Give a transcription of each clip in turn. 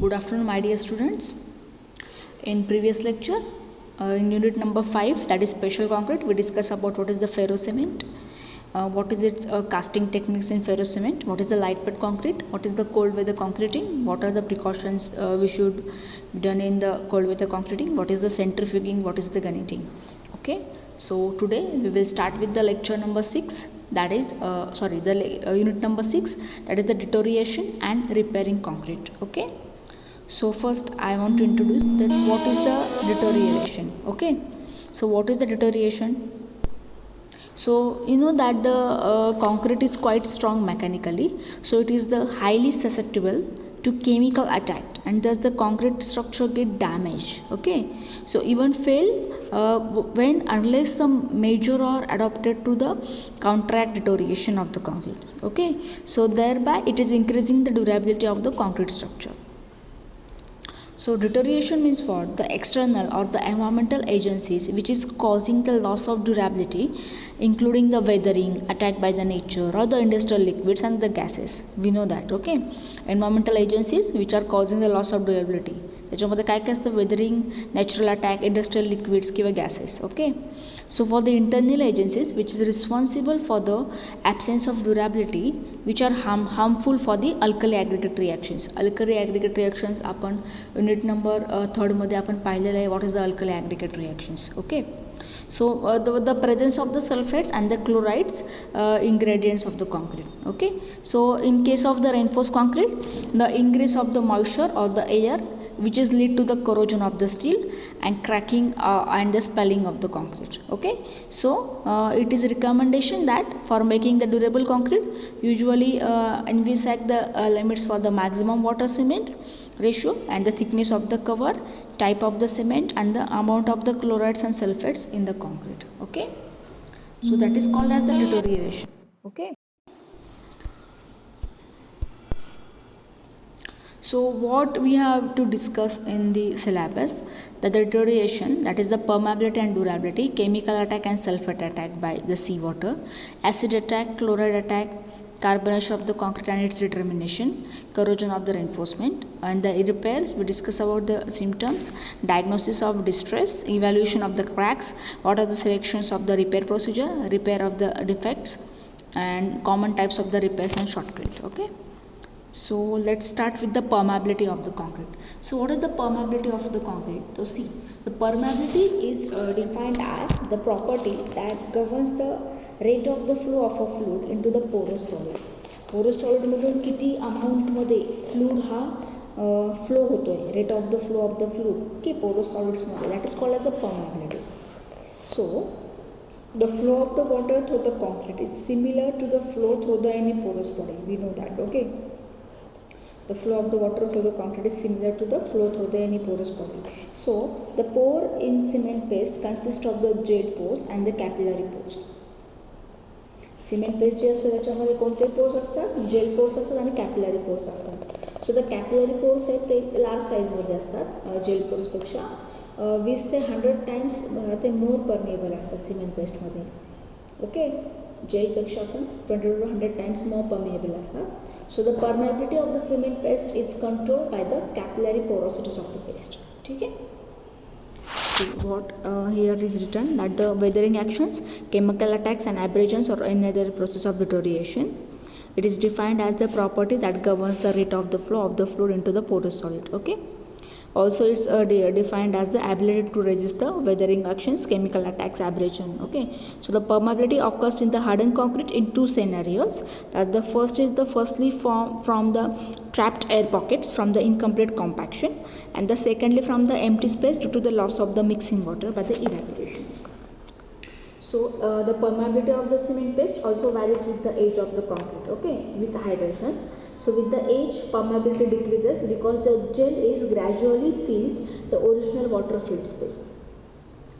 Good afternoon, my dear students. In previous lecture, in unit number 5, that is special concrete, we discuss about what is the ferrocement, what is its casting techniques in ferrocement, what is the lightweight concrete, what is the cold weather concreting, what are the precautions we should be done in the cold weather concreting, what is the centrifuging, what is the gunneting. Okay, so today we will start with the lecture number 6, that is unit number 6, that is the deterioration and repairing concrete. Okay, so first I want to introduce that what is the deterioration. Okay, so what is the deterioration? So you know that the concrete is quite strong mechanically, so it is the highly susceptible to chemical attack, and thus the concrete structure get damaged. Okay, so even fail when unless some measure are adopted to the counteract deterioration of the concrete. Okay, so thereby it is increasing the durability of the concrete structure. So deterioration means what? The external or the environmental agencies which is causing the loss of durability, including the weathering, attack by the nature or the industrial liquids and the gases. We know that. Okay, environmental agencies which are causing the loss of durability. त्याच्यामध्ये काय काय असतं? Weathering, natural attack, industrial liquids किंवा gases. Okay, so for the internal agencies which is responsible for the absence of durability which are harmful for the alkali aggregate reactions. Alkali aggregate reactions आपण unit number 3 आपण पाहिलेलं आहे. What is the alkali aggregate reactions. Okay, so the presence of the sulfates and the chlorides ingredients of the concrete. Okay, so in case of the reinforced concrete, the ingress of the moisture or the air which is lead to the corrosion of the steel and cracking and the spalling of the concrete. Okay, so it is a recommendation that for making the durable concrete, usually envisage the limits for the maximum water cement ratio and the thickness of the cover, type of the cement and the amount of the chlorides and sulfates in the concrete. Okay, so that is called as the deterioration. Okay, so what we have to discuss in the syllabus, the deterioration, that is the permeability and durability, chemical attack and sulfate attack by the seawater, acid attack, chloride attack, carbonation of the concrete and its determination, corrosion of the reinforcement, and the repairs. We discuss about the symptoms, diagnosis of distress, evaluation of the cracks, what are the selections of the repair procedure, repair of the defects, and common types of the repairs and shortcuts. Okay, so let's start with the permeability of the concrete. So what is the permeability of the concrete? So see, the permeability is defined as the property that governs the rate of the flow of a fluid into the porous solid. porous solid मधून किती amount मध्ये fluid हा flow होतोय, rate of the flow of the fluid. Okay, porous solids मध्ये, that is called as the permeability. So the flow of the water through the concrete is similar to the flow through the any porous body. We know that. Okay, the flow of the water through the concrete is similar to the flow through the any porous body. So the pore in cement paste consists of the gel pores and the capillary pores. Cement paste जे असतं त्याच्यामध्ये कोणते pores असतात? Jail pores असतात आणि capillary pores असतात. So the capillary pores आहेत ते लार्ज साईजमध्ये असतात जेल पोर्सपेक्षा. 20 ते 100 टाइम्स ते मोर परमेएबल असतात सिमेंट पेस्टमध्ये. ओके, जेलपेक्षा पण 20 to 100 टाइम्स मोर परमेएबल असतात. So the permeability of the cement paste is controlled by the capillary porosities of the paste. ठीक आहे. So what here is written, that the weathering actions, chemical attacks and abrasions or any other process of deterioration, it is defined as the property that governs the rate of the flow of the fluid into the porous solid. Okay, also it's defined as the ability to resist the weathering actions, chemical attacks, abrasion. Okay, so the permeability occurs in the hardened concrete in two scenarios. That the first is the firstly from the trapped air pockets from the incomplete compaction, and the secondly from the empty space due to the loss of the mixing water by the evaporation. So the permeability of the cement paste also varies with the age of the concrete. Okay, with hydrations. So with the age, permeability decreases because the gel is gradually fills the original water filled space.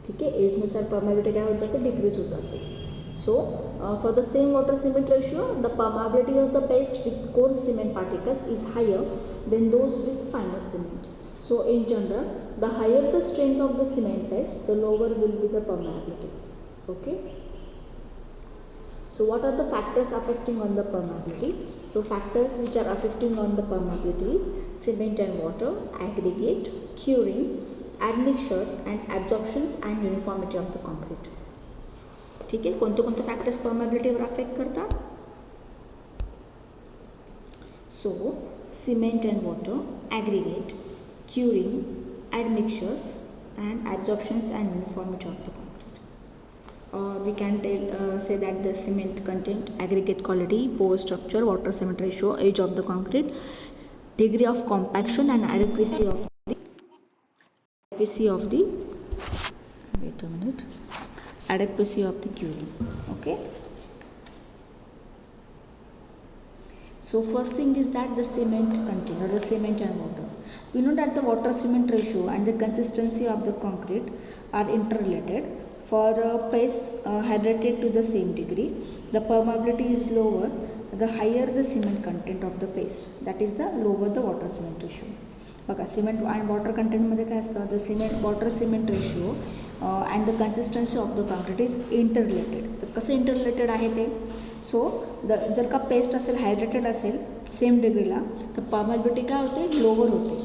ठीक है, as नुसार permeability क्या हो जाते, decrease हो जाते. So for the same water cement ratio, the permeability of the paste with coarse cement particles is higher than those with finer cement. So in general, the higher the strength of the cement paste, the lower will be the permeability. Okay. So what are the factors affecting on the permeability? So factors which are affecting on the permeability is cement and water, aggregate, curing, admixtures and absorptions and uniformity of the concrete. ठीक आहे, कोणते कोणते factors परमेबिलिटीवर affect करतात? So cement and water, aggregate, curing, admixtures and absorptions and uniformity of the concrete. Or we can say that the cement content, aggregate quality, pore structure, water cement ratio, age of the concrete, degree of compaction and adequacy of the adequacy of the curing. Okay, so first thing is that the cement content or the cement and water. We know that the water cement ratio and the consistency of the concrete are interrelated. For paste hydrated to the same degree, the permeability is lower the higher the cement content of the paste, that is the lower the water cement ratio. बघा, cement आणि water कंटेंटमध्ये काय असतं, the cement water cement ratio and the consistency of the concrete is interrelated. तर कसं interrelated आहे ते? सो जर का पेस्ट असेल, हायड्रेटेड असेल सेम डिग्रीला, तर परमेबिलिटी काय होते, लोअर होते.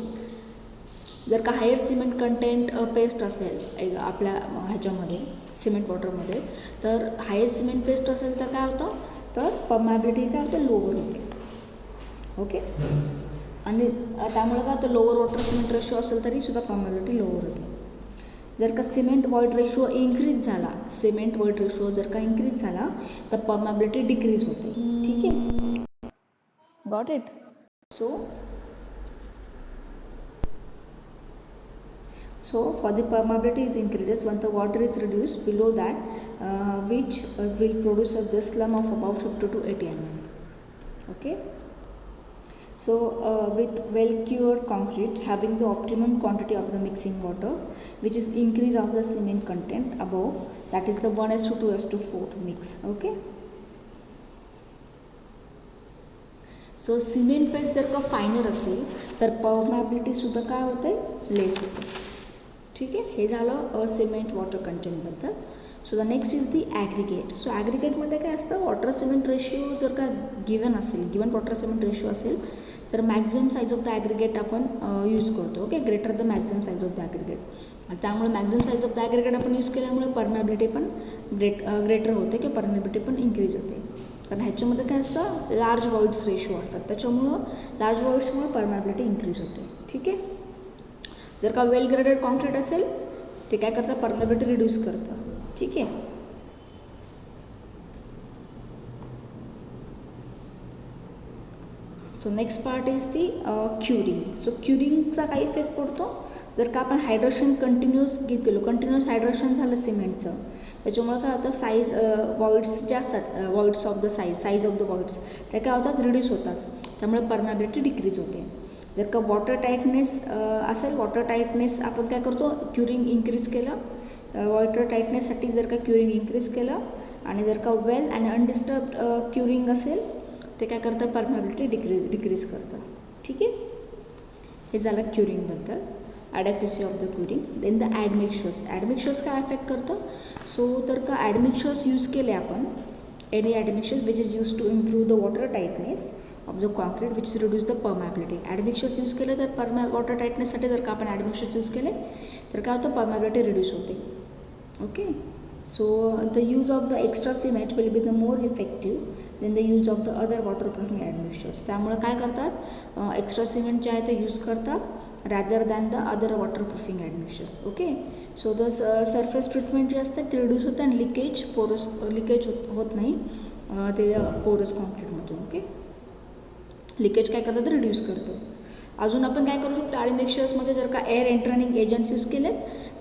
जर का हायर सिमेंट कंटेंट पेस्ट असेल आपल्या ह्याच्यामध्ये सिमेंट वॉटरमध्ये, तर हायर सिमेंट पेस्ट असेल तर काय होतं, तर परमेबिलिटी काय होतं, लोअर होते. ओके, आणि त्यामुळे काय होतं, लोअर वॉटर सिमेंट रेशो असेल तरी सुद्धा परमेबिलिटी लोअर होते. जर का सिमेंट वॉइड रेशो इन्क्रीज झाला, सिमेंट वॉइड रेशो जर का इन्क्रीज झाला तर परमेबिलिटी डिक्रीज होते. ठीक आहे, got it. So for the permeability is increases when the water is reduced below that which will produce a slum of about 50 to 80 mm. Okay, so with well cured concrete having the optimum quantity of the mixing water, which is increase of the cement content above, that is the 1:2:4 mix. Okay, so cement paste जर का फायनर असेल तर permeability सुद्धा काय होते, less होते. ठीक आहे, हे झालं सिमेंट वॉटर कंटेंटबद्दल. So the next is the aggregate. सो ॲग्रिगेटमध्ये काय असतं, वॉटर सिमेंट रेशिओ जर का गिवन असेल, गिवन वॉटर सिमेंट रेशिओ असेल तर maximum size of the aggregate आपण यूज करतो. Okay, greater the maximum size of the aggregate. आणि त्यामुळे maximum size of the aggregate आपण यूज केल्यामुळे परमेबिलिटी पण ग्रेटर होते किंवा परमेबिलिटी पण इन्क्रीज होते. कारण ह्याच्यामध्ये काय असतं, लार्ज वॉइड्स रेशो असतात, त्याच्यामुळं लार्ज वॉइड्समुळे परमेबिलिटी इन्क्रीज होते. ठीक आहे, जर का वेल ग्रेडेड कॉन्क्रीट असेल ते काय करतं, परमेबिलिटी रिड्यूस करतं. ठीक आहे, so next part is the curing. So क्युरिंगचा काय इफेक्ट पडतो, जर का आपण हायड्रेशन कंटिन्युअस केलो, कंटिन्युअस हायड्रेशन झालं सिमेंटचं, त्याच्यामुळे काय होतं, साईज वॉइड्स जे असतात, voids of the size of the voids ते काय होतात, रिड्यूस होतात, त्यामुळे परमेबिलिटी डिक्रीज होते. जर का वॉटर टाईटनेस असेल, वॉटर टाईटनेस आपण काय करतो, क्युरिंग इन्क्रीज केलं, वॉटर टाईटनेससाठी जर का क्युरिंग इन्क्रीज केलं, आणि जर का वेल आणि अनडिस्टर्ब्ड क्युरिंग असेल ते काय करतं, परमेबिलिटी डिक्रीज करतं. ठीक आहे, हे झालं क्युरिंगबद्दल, adequacy of the curing. Then the admixtures. Admixtures काय अफेक्ट करतं, सो तर का ॲडमिक्चर्स यूज केले आपण, any admixtures which is use to improve the water tightness of the concrete which is reduce the permeability. Admixtures use केले तर वॉटर टाईटनेससाठी जर का आपण ॲडमिक्चर्स यूज केले तर काय होतं, परमेबिलिटी रिड्यूस होते. Okay, so the use of the extra cement will be the more effective then the use of the other water proofing admixtures. त्यामुळे काय करतात, एक्स्ट्रा सिमेंट जे आहे ते यूज करतात rather than the other water proofing admixtures. Okay, so the surface treatment जे असते ते reduce होते आणि लिकेज होत नाही ते पोरस कॉन्क्रीटमधून. ओके, लिकेज काय करतं, तर रिड्यूस करतं. अजून आपण काय करू शकतो, ॲडमिक्चर्समध्ये जर का एअर एंटरनिंग एजंट्स यूज केले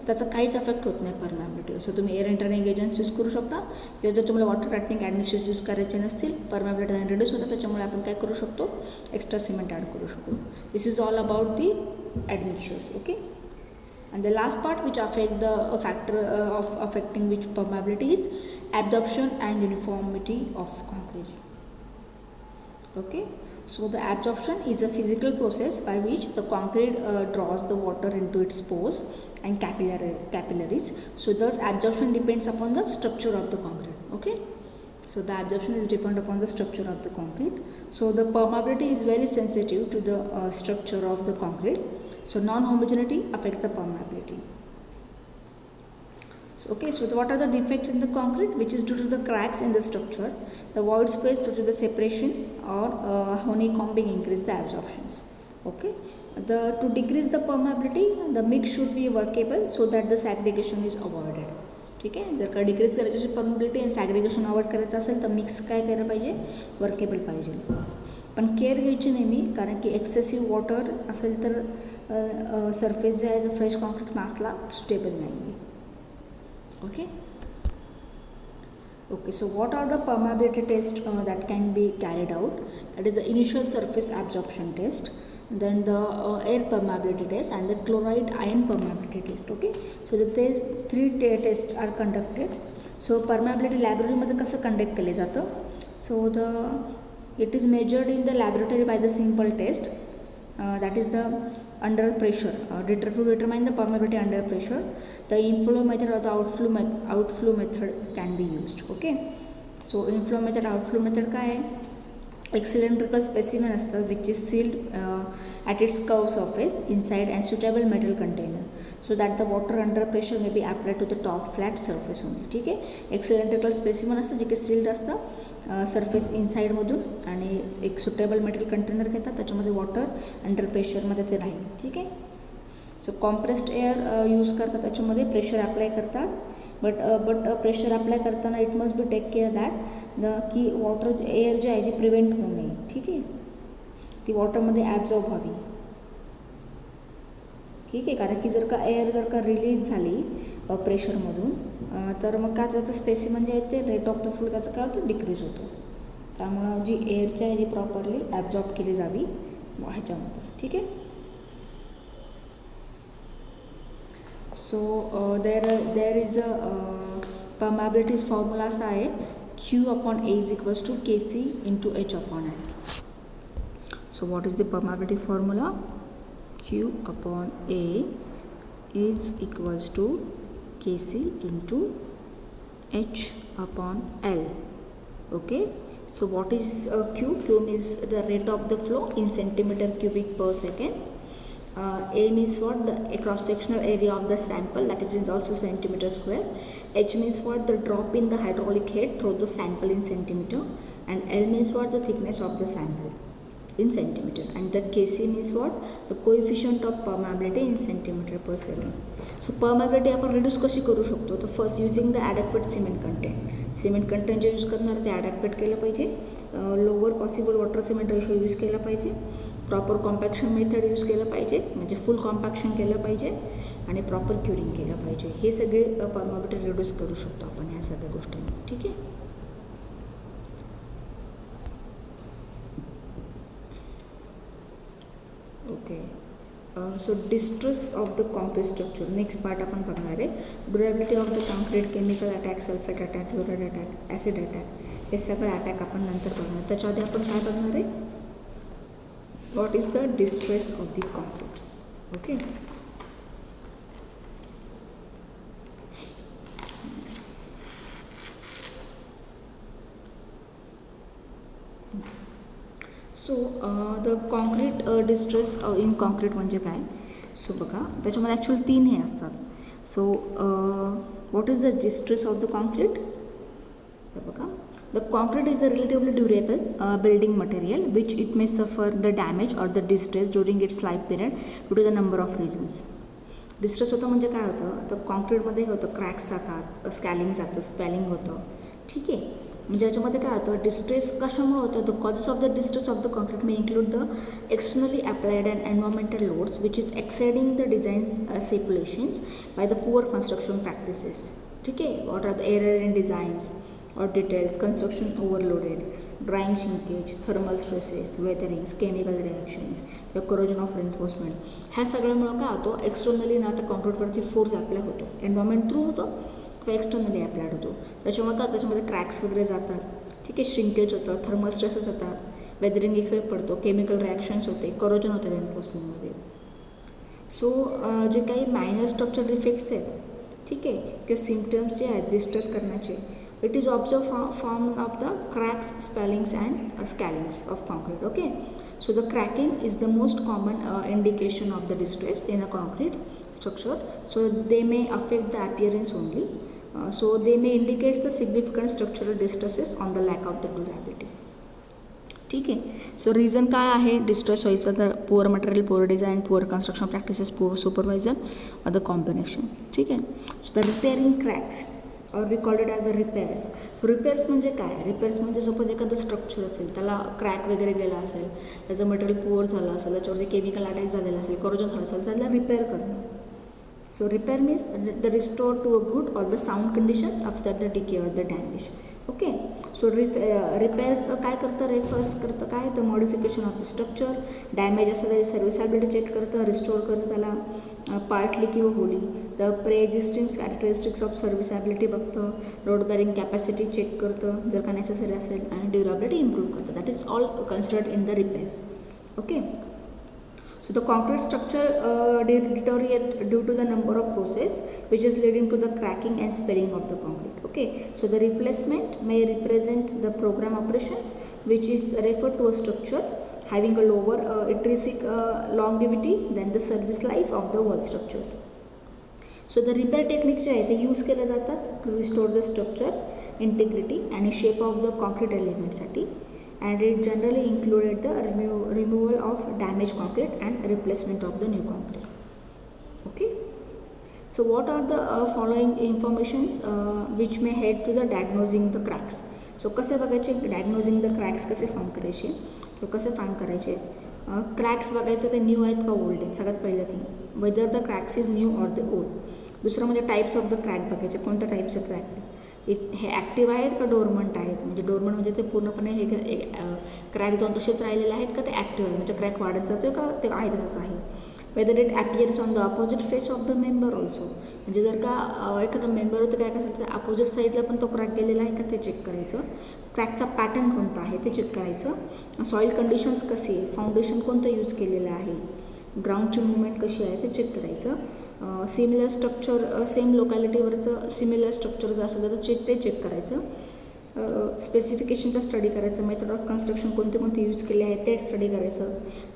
त्याचा काहीच इफेक्ट होत नाही परमेबिलिटीवर. सो तुम्ही एअर एंटरनिंग एजंट्स यूज करू शकता, किंवा जर तुम्हाला वॉटर टाईटनिंग ॲडमिक्चर्स यूज करायचे नसतील, परमेबिलिटी रिड्यूस होतं, त्याच्यामुळे आपण काय करू शकतो, एक्स्ट्रा सिमेंट ॲड करू शकतो. This is all about the admixtures. Okay, and the last part which affect the factor of affecting which permeability is absorption and uniformity of concrete. Okay, so the absorption is a physical process by which the concrete draws the water into its pores and capillaries. So thus absorption depends upon the structure of the concrete. Okay, So the absorption is depend upon the structure of the concrete. So the permeability is very sensitive to the structure of the concrete. So non-homogeneity affects the permeability. So, okay, so what are the defects in the concrete, which is due to the cracks in the structure, the void space due to the separation, or honeycombing increase the absorptions. Okay, to decrease the permeability, the mix should be workable so that the segregation is avoided. ठीक आहे, जर का decrease करायची असेल permeability आणि सॅग्रिगेशन avoid करायचं असेल तर मिक्स काय करायला पाहिजे, वर्केबल पाहिजे. पण केअर घ्यायची नेहमी, कारण की एक्सेसिव्ह वॉटर असेल तर सरफेस जे आहे फ्रेश कॉन्क्रीट मासला स्टेबल नाही आहे. Okay. Okay, so what are the permeability tests that can be carried out? That is the initial surface absorption test, then the air permeability test, and the chloride ion permeability test. Okay, so the three tests are conducted. So permeability laboratory मध्ये कसं conduct केले जातं? So it is measured in the laboratory by the simple test. That is the under pressure, to determine the permeability under pressure. The inflow method or the outflow method can be used. Okay, so inflow method, outflow method काय आहे, एक cylindrical specimen असतं which is sealed at its curved surface inside and suitable metal container so that the water under pressure may be applied to the top flat surface only. ठीक आहे, एक cylindrical specimen असतं जे की sealed असतं surface इनसाईडमधून, आणि एक suitable metal container घेतात, त्याच्यामध्ये वॉटर अंडर प्रेशरमध्ये ते राहील. ठीक आहे, सो कॉम्प्रेस्ड एअर यूज करतात, त्याच्यामध्ये प्रेशर अप्लाय करतात. बट प्रेशर अप्लाय करताना it must be take care that की वॉटर एअर जी आहे ती प्रिव्हेंट होऊ नये. ठीक आहे, ती वॉटरमध्ये ॲब्झॉर्ब व्हावी. ठीक आहे, कारण की जर का एअर रिलीज झाली प्रेशरमधून तर मग काय त्याचं स्पेसिमन जे आहे ते रेट ऑफ द फ्लो त्याचं काय होतं, डिक्रीज होतो. त्यामुळं जी एअरची आहे ती प्रॉपरली ॲब्झॉर्ब केली जावी ह्याच्यामध्ये. ठीक आहे, सो देर इज अ परमेबिलिटीज फॉर्म्युला असा आहे, Q/A is equals to KC into H/L. So what is the permeability formula? Q/A is equals to Kc into H/L. Okay, so what is Q? Q means the rate of the flow in centimeter cubic per second. A means what? The cross sectional area of the sample, that is also centimeter square. H means what? The drop in the hydraulic head through the sample in centimeter, and L means what? The thickness of the sample in centimeter, and the Kc means what? The coefficient of permeability in centimeter per second. So permeability आपण reduce कशी करू शकतो? तर first using the adequate cement content. Cement content जे use करणार ते adequate केलं पाहिजे, lower possible water cement ratio use केला पाहिजे, प्रॉपर कॉम्पॅक्शन मेथड यूज केलं पाहिजे, म्हणजे फुल कॉम्पॅक्शन केलं पाहिजे, आणि प्रॉपर क्युरिंग केलं पाहिजे. हे सगळे परमेबिलिटी रिड्यूस करू शकतो आपण ह्या सगळ्या गोष्टींनी. ठीक आहे, okay. So distress of the concrete structure next part आपण बघणार आहे. Durability of the concrete, chemical attack, sulphate attack, chloride attack, acid attack, हे सगळे अटॅक आपण नंतर बघणार. त्याच्या आधी आपण काय बघणार आहे, what is the distress of the concrete. Okay, so the concrete distress in concrete म्हणजे काय. सो बघा, त्याच्यामध्ये ॲक्च्युअली 3 हे असतात. So what is the distress of the concrete. तर बघा, the concrete is a relatively durable building material which it may suffer the damage or the distress during its life period due to the number of reasons. Distress होतं म्हणजे काय होतं, तर कॉन्क्रीटमध्ये हे होतं, cracks जातात, स्कॅलिंग जातं, स्पॅलिंग होतं. ठीक आहे, म्हणजे याच्यामध्ये काय होतं, डिस्ट्रेस कशामुळे होतं. The causes of the distress of the concrete may include the externally applied and environmental loads which is exceeding the designs speculations by the poor construction practices. ठीक आहे, what are the error in designs or details, construction overloaded, drying shrinkage, thermal stresses, weatherings, chemical reactions, the corrosion of reinforcement. ह्या सगळ्यामुळं काय होतं, externally ना आता कॉन्क्रीटवरती force apply होतो, environment through होतो किंवा एक्सटर्नली अप्लायड होतो. त्याच्यामुळे काय, त्याच्यामध्ये क्रॅक्स वगैरे जातात. ठीक आहे, श्रिंकेज होतं, थर्मल स्ट्रेसेस होतात, वेदरिंग इफेक्ट पडतो, केमिकल रिॲक्शन्स होते, करोजन होतं रेन्फोर्समेंटमध्ये. सो जे काही मायनर स्ट्रक्चर डिफेक्ट्स आहेत, ठीक आहे, किंवा सिम्पटम्स जे आहेत डिस्ट्रेस करण्याचे, It is observed form of the cracks, spellings and scalings of concrete. Okay, so the cracking is the most common indication of the distress in a concrete structure. So they may affect the appearance only. So they may indicate the significant structural distresses on the lack of the durability. ठीक आहे. सो reason काय आहे distress व्हायचं तर poor material, poor design, poor construction practices, poor supervisor or the combination. ठीक आहे. So the repairing cracks और we called it as the repairs. So repairs म्हणजे काय? रिपेअर्स म्हणजे सपोज एखादं स्ट्रक्चर असेल, त्याला क्रॅक वगैरे गेला असेल, त्याचं मटेरियल पुअर झालं असेल, त्याच्यावरती केमिकल अटॅक झालेला असेल, करोजन झालं असेल, त्याला रिपेअर करणं. So repair means the restore to a good or the sound conditions after the decay or the damage. Okay, so repairs काय करतं, रेफर्स करतं काय तर modification of the structure, damage असं त्याची सर्व्हिसॅबिलिटी चेक करतं, रिस्टोर करतं त्याला पार्टली किंवा wholly, the pre existing characteristics of serviceability बघतं, लोड बेअरिंग कॅपॅसिटी चेक करतं जर का नेसेसरी असेल, आणि ड्युरेबिलिटी इम्प्रूव्ह करतं. That is all considered in the repairs. Okay. So the concrete structure deteriorate due to the number of process which is leading to the cracking and spelling of the concrete. Okay, so the replacement may represent the program operations which is referred to a structure having a lower intrinsic longevity than the service life of the wall structures. So the repair techniques जे आहे ते use केले जातात to restore the structure integrity आणि shape of the concrete element साठी. And it generally included the removal of damaged concrete and replacement of the new concrete. Okay, so what are the following informations which may help to the diagnosing the cracks. So कसे बघायचे diagnosing the cracks, कसे find करायचे, तो कसे find करायचे. Cracks बघायचं ते new आहेत का ओल्ड आहेत, सगळ्यात पहिलं thing whether the cracks is new or the old. दुसरं म्हणजे टाईप्स ऑफ द क्रॅक बघायचे, कोणत्या टाईपचे क्रॅक आहेत, हे ॲक्टिव्ह आहेत का डोरमंट आहेत. म्हणजे डोरमंट म्हणजे ते पूर्णपणे हे क्रॅक जाऊन तसेच राहिलेले आहेत का ते ॲक्टिव्ह आहेत, म्हणजे क्रॅक वाढत जातो का ते आहे तसंच आहे. Whether it appears on the opposite face of the member also, म्हणजे जर का एखादा मेंबरवरती क्रॅक असेल तर अपोजिट साईडला पण तो क्रॅक गेलेला आहे का ते चेक करायचं. क्रॅकचा पॅटर्न कोणता आहे ते चेक करायचं. सॉईल कंडिशन्स कशी आहे, फाउंडेशन कोणतं यूज केलेलं आहे, ग्राउंडची मुवमेंट कशी आहे ते चेक करायचं. सिमिलर स्ट्रक्चर सेम लोकॅलिटीवरचं सिमिलर स्ट्रक्चर जर असेल तर ते चेक करायचं. स्पेसिफिकेशनचा स्टडी करायचं. मेथड ऑफ कन्स्ट्रक्शन कोणते कोणते यूज केले आहेत ते स्टडी करायचं.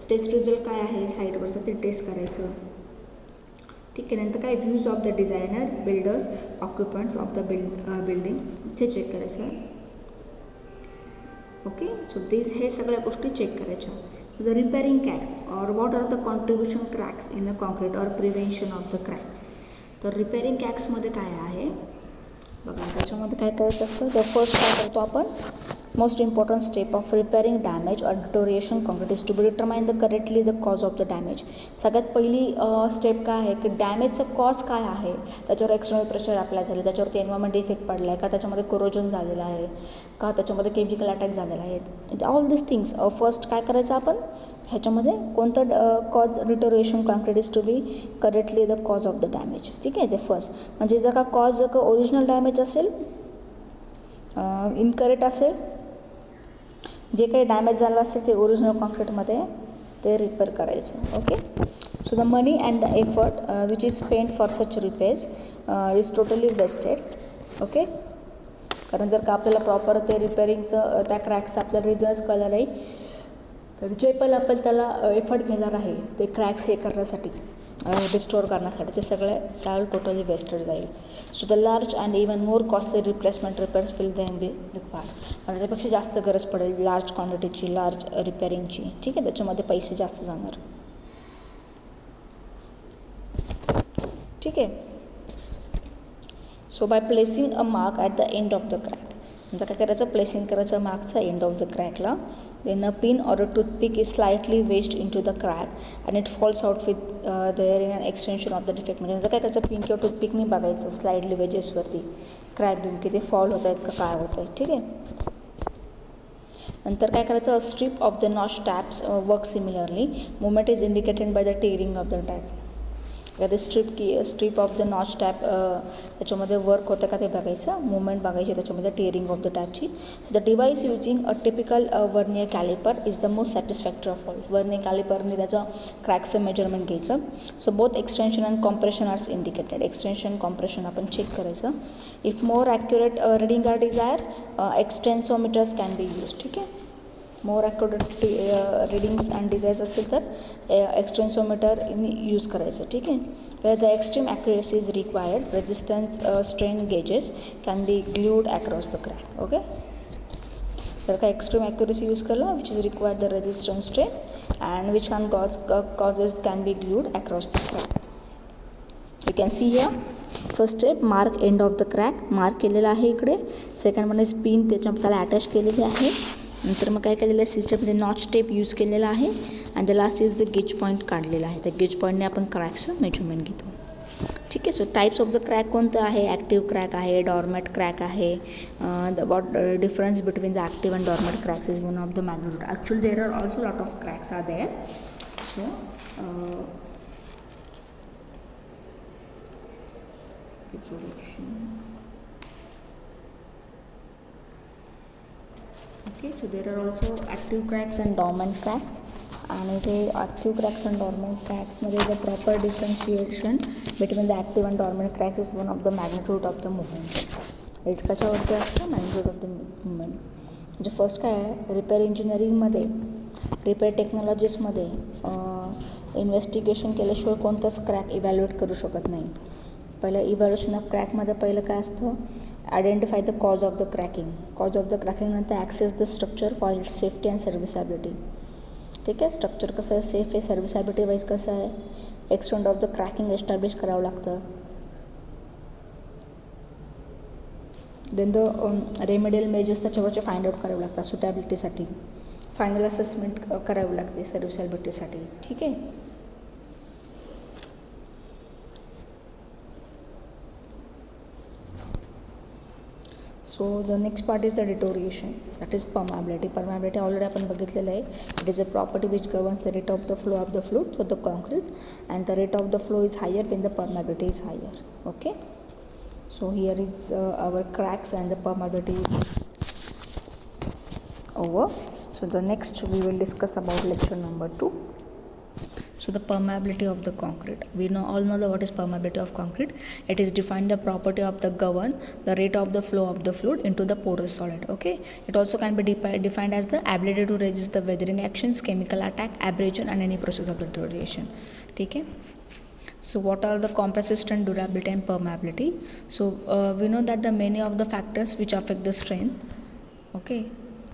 टेस्ट रिझल्ट काय आहे साईटवरचं ते टेस्ट करायचं. ठीक आहे. नंतर काय views of the designer, builders, occupants of the building ते चेक करायचं. ओके, सो हे सगळ्या गोष्टी चेक करायच्या. So the repairing cracks or what are the contribution cracks in the concrete or prevention of the cracks. तर repairing क्रॅक्समध्ये काय आहे बघा, त्याच्यामध्ये काय करायचं असतं. तर फर्स्ट काय करतो आपण, most important step of repairing damage or deterioration concrete is to be determine the correctly the cause of the damage. सगळ्यात पहिली स्टेप काय आहे की डॅमेजचं कॉज काय आहे, त्याच्यावर एक्सटर्नल प्रेशर अप्लाय झालं, त्याच्यावरती एन्व्हायरमेंट इफेक्ट पडला आहे का, त्याच्यामध्ये कोरोजन झालेलं आहे का, त्याच्यामध्ये केमिकल अटॅक झालेला आहे. ऑल दिस थिंग्स फर्स्ट काय करायचं आपण, ह्याच्यामध्ये कोणतं cause deterioration concrete is to be correctly the cause of the damage. ठीक आहे, ते फर्स्ट. म्हणजे जर का कॉज जर का ओरिजिनल डॅमेज असेल, इनकरेक्ट असेल, जे काही डॅमेज झालं असेल ते ओरिजिनल कॉन्क्रीटमध्ये ते रिपेअर करायचं. Okay, so the money and the effort which is spend for such repairs is totally wasted. Okay, कारण जर का आपल्याला प्रॉपर ते रिपेअरिंगचं त्या क्रॅक्सचं आपल्याला रिझन्स कळलं नाही तर जे पण आपण त्याला एफर्ट घेणार आहे ते क्रॅक्स हे करण्यासाठी, रिस्टोअर करण्यासाठी, ते सगळे त्यावेळी टोटली वेस्टेड जाईल. So the large and even more costly replacement repairs will then be required. आणि त्यापेक्षा जास्त गरज पडेल लार्ज क्वांटिटीची, लार्ज रिपेअरिंगची. ठीक आहे, त्याच्यामध्ये पैसे जास्त जाणार. ठीक आहे. So by placing a mark at the end of the crack, नंतर काय करायचं, प्लेसिंग करायचं मार्कचा एंड ऑफ द क्रॅकला. Then a pin or a toothpick is slightly wedged into the crack and it falls out with there in an extension of the defect. म्हणजे नंतर काय करायचं, पिन किंवा टूथपिकनी बघायचं स्लाइडली वेजेसवरती क्रॅक घेऊन की ते फॉल होत आहेत का काय होत आहे. ठीक आहे. नंतर काय करायचं, strip of the notch taps work similarly. Movement is indicated by the tearing of the tap. एखादी strip of the notch tap त्याच्यामध्ये वर्क होतं का ते बघायचं, मुवमेंट बघायची त्याच्यामध्ये टिअरिंग ऑफ द टॅपची. The device using a typical vernier caliper is the most satisfactory of all. Vernier कॅलिपरने त्याचं क्रॅकचं मेजरमेंट घ्यायचं. So both extension and compression are indicated. Extension compression आपण चेक करायचं. If more accurate reading are desire extensometers can be use. ठीक आहे, more accurate readings and desires असेल तर एक्सटेन्सोमीटर यूज करायचं. ठीक आहे. Where the extreme accuracy is required resistance strain gauges can be glued across the crack. Okay, तर का extreme accuracy use केलं which is required the resistance strain and which causes can be glued across the crack. You can see here first step mark end of the crack. Mark केलेला आहे इकडे. Second म्हणजे spin त्याला attach केलेली आहे. नंतर मग काय केलेलं आहे, सिस्टममध्ये नॉच टेप यूज केलेला आहे. आणि the last is the gauge point काढलेला आहे. त्या गेज पॉईंटने आपण क्रॅकचं मेजरमेंट घेतो. ठीक आहे. So types of the crack कोणतं आहे, ॲक्टिव्ह क्रॅक आहे, डॉर्मॅट क्रॅक आहे. The what difference between the active and dormant cracks is one of the magnitude. Actually there are also lot of cracks are there. So okay, so there are also active cracks and dormant cracks. आणि ते active cracks and dormant क्रॅक्समध्ये the proper differentiation between the active and dormant cracks is one of the magnitude of the movement. कशावरती असतं, magnitude of the movement. म्हणजे first काय आहे, repair इंजिनिअरिंगमध्ये repair टेक्नॉलॉजीजमध्ये इन्व्हेस्टिगेशन केल्याशिवाय कोणतंच क्रॅक इव्हॅल्युएट करू शकत नाही. पहिलं इव्हॅल्युएशन ऑफ क्रॅकमध्ये पहिलं काय असतं, identify the cause of the cracking. Cause of the cracking नंतर access the structure for its safety and serviceability. ठीक आहे, स्ट्रक्चर कसं आहे, सेफ आहे, सर्व्हिसॅबिलिटी वाईज कसं आहे, extent of the cracking establish करावं लागतं. देन द रेमेडियल मेजर्स त्याच्यावरचे फाइंड आउट करावे लागतात सुटॅबिलिटीसाठी. फायनल असेसमेंट करावी लागते सर्व्हिसॅबिलिटीसाठी. ठीक आहे. So the next part is the deterioration, that is permeability. Permeability already आपण बघितलेलं आहे. It is a property which governs the rate of the flow of the fluid through the concrete and the rate of the flow is higher when the permeability is higher. Okay, so here is our cracks and the permeability over. So the next we will discuss about lecture number 2. So the permeability of the concrete. We all know what is permeability of concrete. It is defined the property of the govern the rate of the flow of the fluid into the porous solid. Okay. It also can be defined as the ability to resist the weathering actions, chemical attack, abrasion, and any process of the deterioration. Okay. So what are the compressive strength, durability, and permeability? So we know that the many of the factors which affect the strength. Okay.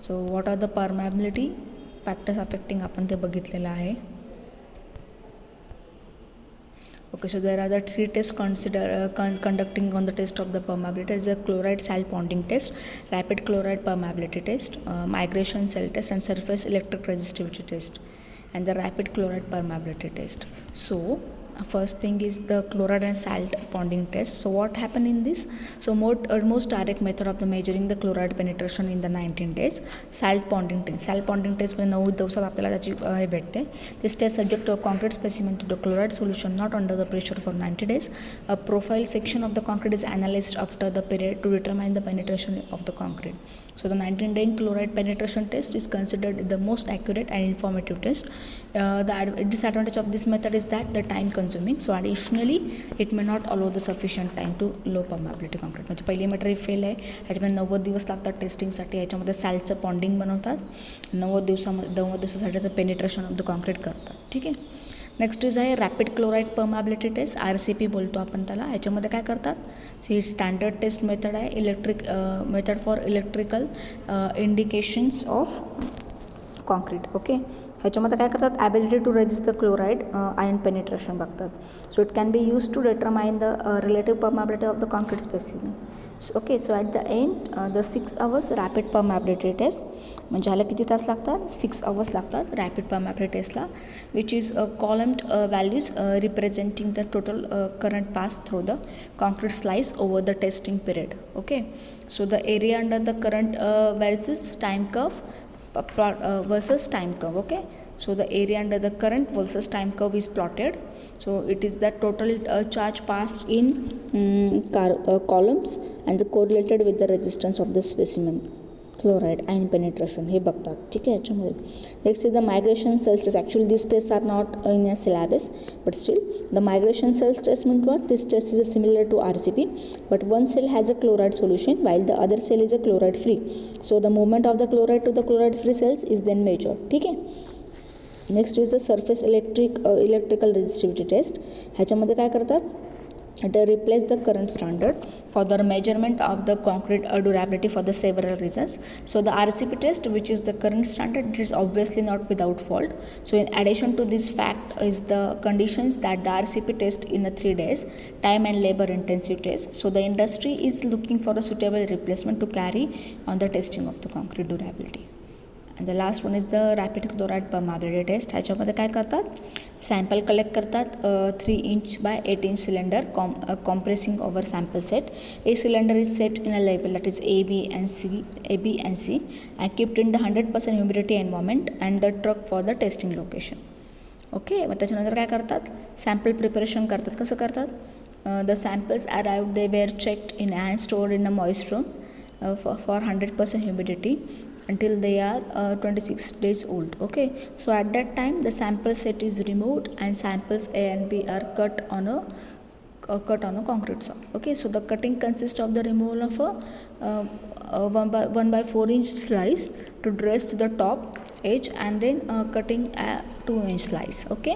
So what are the permeability factors affecting आपण ते बघितलेलं आहे. Okay, so there are the 3 tests conducting on the test of the permeability. There is a chloride salt bonding test, rapid chloride permeability test, migration cell test, and surface electric resistivity test, and the rapid chloride permeability test. So first thing is the chloride and salt bonding test. So what happened in this? So most direct method of the measuring the chloride penetration in the 19 days. Salt bonding test. Salt bonding test मध्ये 9 दिवसात आपल्याला त्याची हे भेटते. This test subject to a concrete specimen to the chloride solution not under the pressure for 90 days. A profile section of the concrete is analyzed after the period to determine the penetration of the concrete. So the 19-day chloride penetration test is considered the most accurate and informative test. The disadvantage of this method is that the time consuming. So additionally it may not allow the sufficient time to low permeability concrete. म्हणजे पहिली method fail आहे. ह्याच्यामध्ये 90 दिवस लागतात टेस्टिंगसाठी. ह्याच्यामध्ये सॅल्टचं bonding बनवतात. 90 दिवसासाठी तर पेनिट्रेशन ऑफ द कॉन्क्रीट करतात. ठीक आहे. नेक्स्ट इज आहे rapid chloride permeability test, RCP बोलतो आपण त्याला. ह्याच्यामध्ये काय करतात, ही स्टँडर्ड टेस्ट मेथड आहे, method for electrical indications of concrete. Okay. ह्याच्यामध्ये काय करतात, ability to resist the chloride ion penetration बघतात. So it can be use to determine the relative permeability of the concrete specimen. Okay. So at the end the 6 hours rapid permeability test. म्हणजे ह्याला किती तास लागतात, 6 hours लागतात rapid permeability टेस्टला, which is columned values representing the total current pass through the concrete slice over the testing period. Okay. So the area under the current versus time curve plot versus time curve. Okay, so the area under the current versus time curve is plotted. So it is the total charge passed in columns and the correlated with the resistance of the specimen chloride ion penetration हे बघतात. ठीक आहे. याच्यामध्ये next is the migration cells test. Actually this test are not in a syllabus but still the migration cells test means what? This test is similar to RCP but one cell has a chloride solution while the other cell is a chloride free. So the movement of the chloride to the chloride free cells is then measured. ठीक आहे. Next is the surface electrical resistivity test. ह्याच्यामध्ये काय करतात? It replace the current standard for the measurement of the concrete durability for the several reasons. So the RCP test, which is the current standard, it is obviously not without fault. So in addition to this fact is the conditions that the RCP test in a 3 days time and labor intensive test. So the industry is looking for a suitable replacement to carry on the testing of the concrete durability. And the last one is the rapid chloride permeability test. ह्याच्यामध्ये काय करतात? Sample collect करतात 3 inch by 8 inch cylinder compressing over sample set. A cylinder is set in a label that is A, B and C and kept in the 100% humidity environment and the truck for the testing location. Okay. मग त्याच्यानंतर काय करतात? Sample preparation करतात. कसं करतात? The samples arrived they were checked in and stored in a moist room for 100% humidity until they are 26 days old. Okay, so at that time the sample set is removed and samples A and B are cut on a concrete soil. Okay, so the cutting consists of the removal of a 1 by 4 inch slice to dress to the top edge and then cutting a 2 inch slice. Okay,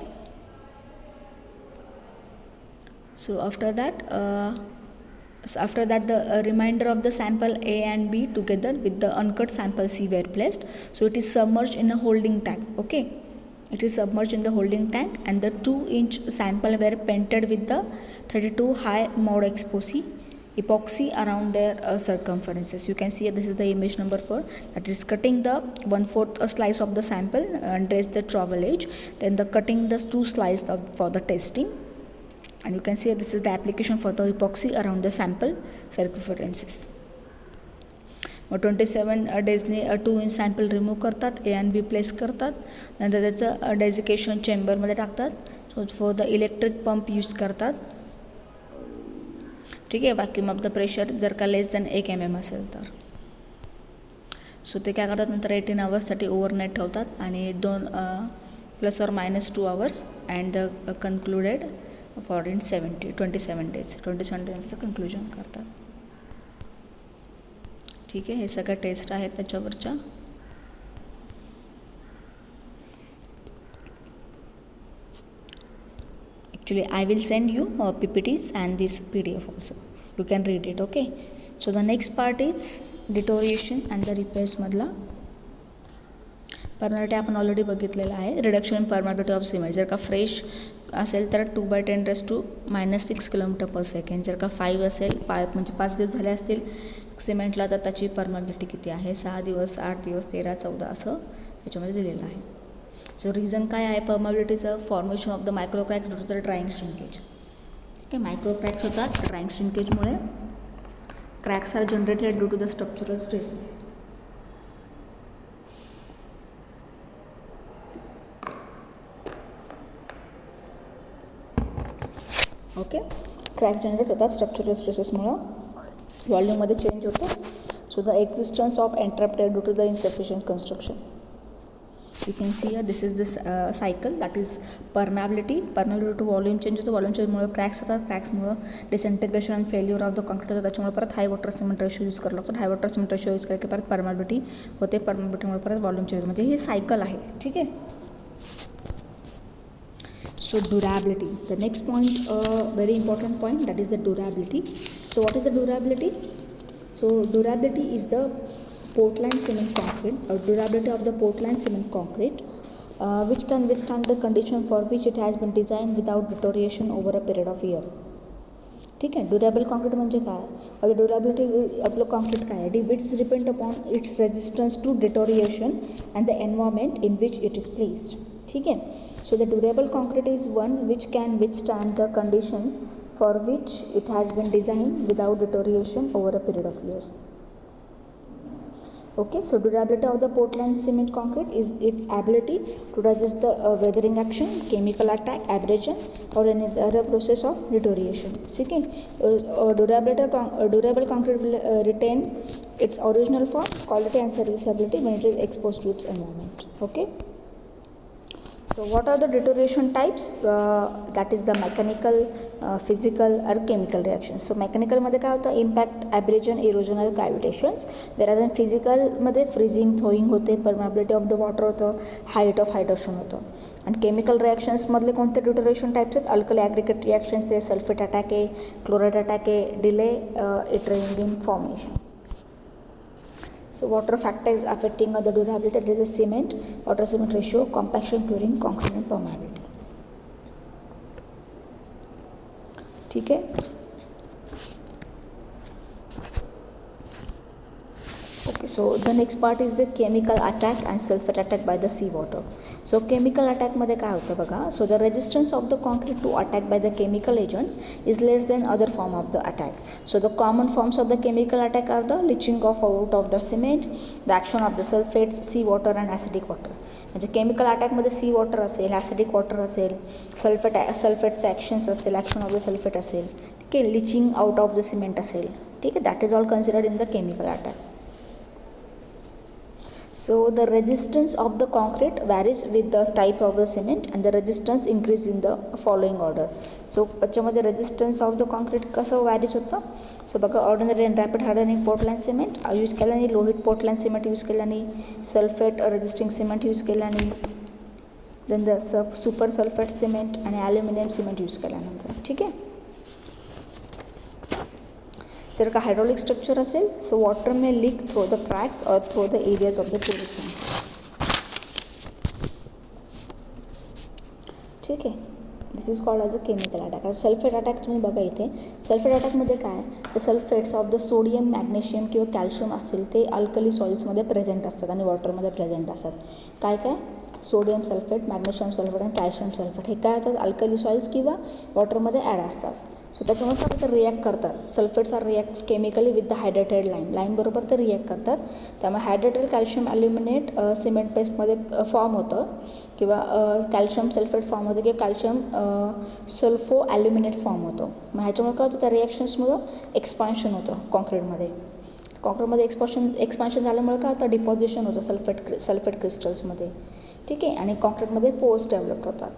so after that the remainder of the sample A and B together with the uncut sample C were placed. So it is submerged in a holding tank. Okay, it is submerged in the holding tank and the 2 inch sample were painted with the 32 high mod epoxy around their circumferences. You can see this is the image number 4, that is cutting the 1/4 slice of the sample and dress the travel edge, then the cutting the 2 slice for the testing. And you can see this is the application for the epoxy around the sample circumferences. 27 डेजने 2 inch sample remove करतात. A and B place करतात. नंतर त्याचं डेझिकेशन चेंबरमध्ये टाकतात. सो for the electric pump use करतात. ठीक आहे. Vacuum of the pressure जर का लेस दॅन 1 mm असेल तर. सो ते काय करतात? नंतर 18 hours ओव्हरनाईट ठेवतात आणि 2 ± 2 hours and the concluded for in 27 days. 27 days conclusion करतात. ठीक आहे. हे सगळं टेस्ट आहेत त्याच्यावरच्या. Actually I will send you PPTs and this PDF also. You can read it. Okay. So the next part is deterioration and the repairs मधला. Permeability आपण already बघितलेला आहे. Reduction in permeability of cement. जर का fresh असेल तर 2/10⁻⁻⁶ km/s. जर का 5 असेल म्हणजे 5 दिवस झाले असतील सिमेंटला तर त्याची परमॅबिलिटी किती आहे? 6 दिवस, 8 दिवस, 13, 14 असं ह्याच्यामध्ये दिलेलं आहे. सो रिझन काय आहे परमॅबिलिटीचं? Formation of the microcracks due to the drying shrinkage. ठीक आहे. मायक्रोक्रॅक्स होतात ड्रायिंग श्रिंकेजमुळे. Cracks are generated due to the structural stresses. Okay. Crack generate होतात स्ट्रक्चरल स्ट्रेसेसमुळं. व्हॉल्यूममध्ये चेंज होतो. So the existence of entrapped due to the insufficient construction. You can see this is this cycle that is permeability due to volume change होतो. Volume चेंजमुळे cracks होतात. क्रॅक्समुळं disintegration and failure of the concrete होतं. त्याच्यामुळे परत हाय water cement ratio use करावं लागतो. हाय water cement ratio use केलं की परत परमॅबिलिटी होते. परमॅबिलिटीमुळे परत व्हॉल्यूम चेंज होतं. म्हणजे हे सायकल आहे. ठीक आहे. So durability, the next point, very important point, that is the durability. So what is the durability? So durability is the Portland cement concrete, or durability of the Portland cement concrete, which can withstand the condition for which it has been designed without deterioration over a period of year. ठीक आहे. Durable concrete म्हणजे काय? Durability आपलं concrete काय आहे? It is depend upon its resistance to deterioration and the environment in which it is placed. ठीक आहे. So the durable concrete is one which can withstand the conditions for which it has been designed without deterioration over a period of years. Okay, so durability of the Portland cement concrete is its ability to resist the weathering action, chemical attack, abrasion, or any other process of deterioration. Okay, durable concrete will retain its original form, quality, and serviceability when it is exposed to its environment. Okay. So what are the deterioration types? That is the mechanical, physical or chemical reactions. So mechanical मध्ये काय होतं, impact, abrasion, erosion or cavitations. Whereas in physical मध्ये freezing, thawing होते, permeability of the water होतं, height of hydration होतं. आणि chemical reactions मधले कोणते डिटोरेशन टाइप्स आहेत? अल्कली ॲग्रिगेट रिॲक्शन्स आहे, सल्फेट अटॅक आहे, क्लोराईड अटॅक आहे, delay ettringite formation. So water factors affecting the durability, there is a cement, water cement ratio, compaction, curing, concrete and permeability. ठीक है. Okay, so the next part is the chemical attack and sulfate attack by the seawater. So chemical attack मध्ये काय होतं बघा. So the resistance of the concrete to attack by the chemical agents is less than other form of the attack. So the common forms of the chemical attack are the leaching out of the cement, the action of the sulfates, sea water and acidic water. म्हणजे chemical अटॅकमध्ये सी water असेल, acidic water असेल, सल्फेटचे actions असतील, action of the sulphate असेल, ठीक आहे, lynching out of the cement असेल, ठीक आहे, that is all considered in the chemical attack. So the resistance of the concrete varies with the type of the cement and the resistance increase in the following order. So त्याच्यामध्ये resistance of the concrete कसं varies होतं. So बघा, ordinary and rapid hardening Portland cement use केल्याने, low heat Portland cement use केल्याने, sulphate resisting cement use केल्याने, then the super sulphate cement आणि aluminium cement use केल्यानंतर. ठीक आहे. जर का हायड्रॉलिक स्ट्रक्चर असेल, so water may leak through the cracks और through the areas of the porous. ठीक आहे. This is called as a chemical attack. Sulphate attack तुम्ही बघा इथे. सल्फेट अटॅकमध्ये काय, the sulphates of the sodium, magnesium किंवा कॅल्शियम असतील ते अल्कली सॉइल्समध्ये प्रेझेंट असतात आणि वॉटरमध्ये प्रेझेंट असतात. काय काय, सोडियम सल्फेट, मॅग्नेशियम सल्फेट आणि कॅल्शियम सल्फेट हे काय होतात, अल्कली सॉइल्स किंवा वॉटरमध्ये ॲड असतात. सो त्याच्यामुळे काय होतं, रिॲक्ट करतात. Sulphates are react chemically with the hydrated लाईमबरोबर ते रिॲक्ट करतात. त्यामुळे हायड्रेटेड कॅल्शियम ॲल्युमिनेट सिमेंट पेस्टमध्ये फॉर्म होतं किंवा कॅल्शियम सल्फेट फॉर्म होतं किंवा कॅल्शियम सल्फो ॲल्युमिनेट फॉर्म होतं. मग ह्याच्यामुळे काय होतं, त्या रिॲक्शन्समुळं एक्सपान्शन होतं कॉन्क्रीटमध्ये. एक्सपान्शन झाल्यामुळे काय होतं, डिपॉझिशन होतं सल्फेट क्रिस्टल्समध्ये. ठीक आहे. आणि कॉन्क्रीटमध्ये पोर्स डेव्हलप होतात.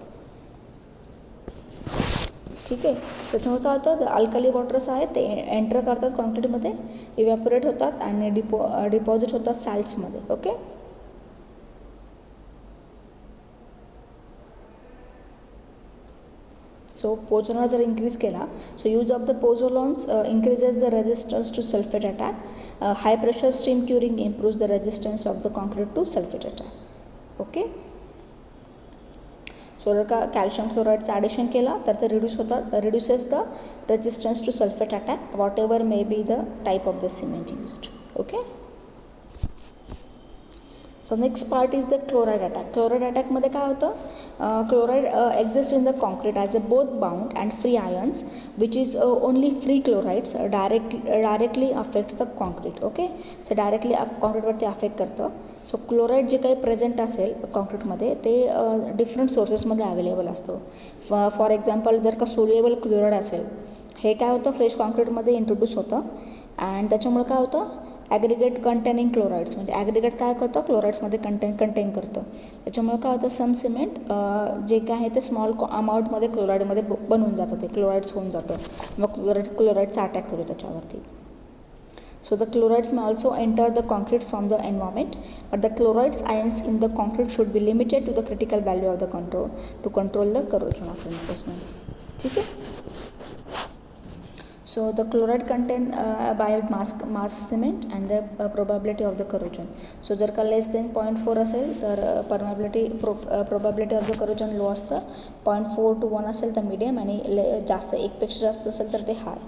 ठीक आहे. त्याच्यामुळे काय होतं, अल्कली वॉटर्स आहेत ते एंटर करतात कॉन्क्रीटमध्ये, इव्हॅपोरेट होतात आणि डिपॉझिट होतात सॅल्ट्समध्ये. ओके. सो पोझोलॉन जर इंक्रीज केला, so use of the pozzolans increases the resistance to sulphate attack. High pressure steam curing improves the resistance of the concrete to sulphate attack. Okay. So जर का calcium क्लोराईडचं addition केला तर ते reduces the resistance to sulphate attack whatever may be the type of the cement used. Okay. So next part is the chloride attack. Chloride अटॅकमध्ये काय होतं, chloride exist in the concrete as a both bound and free ions which is only free chlorides directly affects the concrete. Okay. So directly कॉन्क्रीटवरती affect करतं. So chloride जे काही present असेल कॉन्क्रीटमध्ये ते डिफरंट सोर्सेसमध्ये अवेलेबल असतो. फॉर एक्झाम्पल जर का सोल्युएबल क्लोराईड असेल, हे काय होतं, फ्रेश कॉन्क्रीटमध्ये इंट्रोड्यूस होतं अँड त्याच्यामुळे काय होतं, ॲग्रिगेट कंटेनिंग क्लोराईड्स, म्हणजे ॲग्रिगेट काय करतं, क्लोराईड्समध्ये कंटेन करतं. त्याच्यामुळे काय होतं, सम सिमेंट जे काय आहे ते स्मॉल अमाऊंटमध्ये क्लोराईडमध्ये बनवून जातं, ते क्लोराईड्स होऊन जातं, मग क्लोराईडचा अटॅक होतो त्याच्यावरती. So the chlorides may also enter the concrete from the environment, but the chlorides ions in the concrete should be limited to the critical value of the control the corrosion of reinforcement. ठीक है. So the chloride contain by mass cement and the probability of the corrosion. So जर का less than 0.4 असेल तर probability of the corrosion low असतं, 0.4 to 1 असेल तर medium आणि जास्त एकपेक्षा जास्त असेल तर ते high.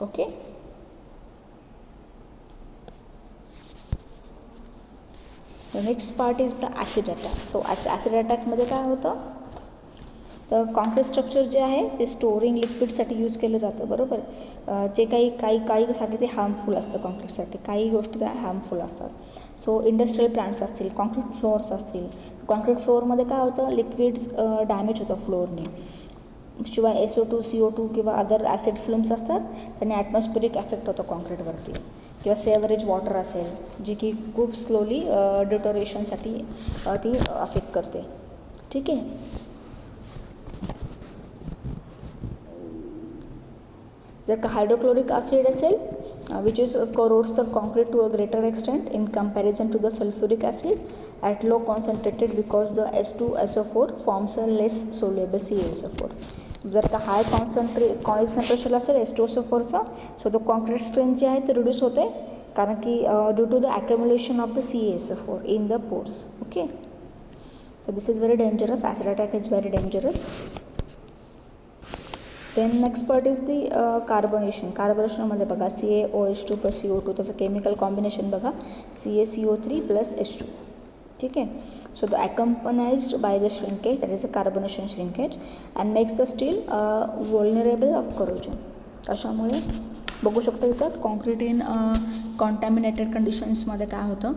Okay. The next part is the acid attack. So acid attack मध्ये काय होतं, तर कॉन्क्रीट स्ट्रक्चर जे आहे ते स्टोरिंग लिक्विडसाठी यूज केलं जातं, बरोबर. जे काहीसाठी ते हार्मफुल असतं कॉन्क्रीटसाठी, काही गोष्टी त्या हार्मफुल असतात. सो इंडस्ट्रियल प्लांट्स असतील, कॉन्क्रीट फ्लोअर्स असतील, कॉन्क्रीट फ्लोअरमध्ये काय होतं, लिक्विड्स डॅमेज होतं फ्लोअरने. शिवाय SO2 CO2 किंवा अदर ॲसिड फिल्म्स असतात, त्यांनी ॲटमॉस्फेरिक इफेक्ट होतो कॉन्क्रीटवरती. किंवा सेवरेज वॉटर असेल जे की खूप स्लोली डिटोरेशनसाठी ती अफेक्ट करते. ठीक आहे. जर का हायड्रोक्लोरिक ॲसिड असेल which is corrodes the concrete to a greater extent in comparison to the sulfuric acid at low concentrated because the H2SO4 forms a less soluble CaSO4. जर का हाय कॉन्सन्ट्रेशन असेल H2SO4चा, सो तो कॉन्क्रीट स्ट्रेंथ जे आहे ते reduce होते, कारण की due to the accumulation of the CaSO4 in the pores. Okay, so this is very dangerous. Acid attack is very dangerous. Then next part is the carbonation. कार्बोनेशनमध्ये बघा CaOH2 + CO2, त्याचं chemical combination बघा CaCO3 + H2. ठीक आहे. So the accompanied by the shrinkage, that is a carbonation shrinkage, and makes the steel vulnerable of corrosion. कशामुळे बघू शकता इथं, कॉन्क्रीट इन कॉन्टॅमिनेटेड कंडिशन्समध्ये काय होतं,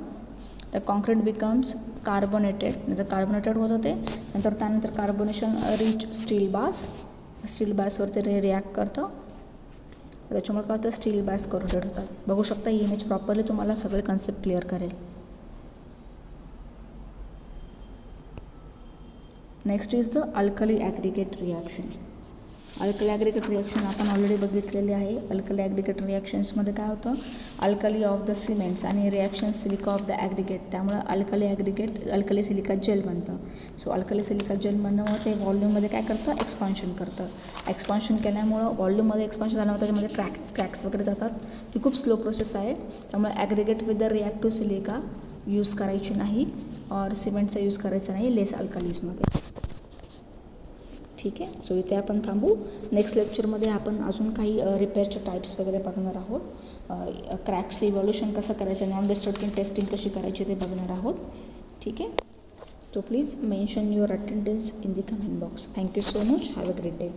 तर कॉन्क्रीट बिकम्स कार्बोनेटेड, नंतर कार्बोनेटेड होतं ते, नंतर त्यानंतर कार्बोनेशन रिच स्टील बासवरती रिॲक्ट करतं, त्याच्यामुळे काय होतं, स्टील बास करोडेड होतात. बघू शकता ही इमेज प्रॉपरली तुम्हाला सगळे कन्सेप्ट क्लिअर करेल. Next is the alkali aggregate reaction. Alkali aggregate reaction आपण ऑलरेडी बघितलेली आहे. अल्कली ॲग्रिगेट रिॲक्शन्समध्ये काय होतं, अल्कली ऑफ द सिमेंट्स आणि reaction silica of the aggregate, त्यामुळे अल्कली सिलिका जेल बनतं. सो अल्कली सिलिका जेल बनल्यामुळे ते व्हॉल्यूममध्ये काय करतं, एक्सपान्शन करतं. एक्सपान्शन केल्यामुळं व्हॉल्यूममध्ये एक्सपान्शन झाल्यामुळे त्याच्यामध्ये क्रॅक्स वगैरे जातात. ती खूप स्लो प्रोसेस आहे, त्यामुळे aggregate with the reactive silica use करायची नाही, और सिमेंटचा यूज करायचा नाही लेस अल्कलीजमध्ये. ठीक आहे. सो इथे आपण थांबू. नेक्स्ट लेक्चरमध्ये आपण अजून काही रिपेअरचे टाईप्स वगैरे बघणार आहोत. क्रॅक्स इव्हॉल्युशन कसं करायचं, नॉन डिस्ट्रक्टिंग टेस्टिंग कशी करायची ते बघणार आहोत. ठीक आहे. So please mention your attendance in the comment box. Thank you so much. Have a great day.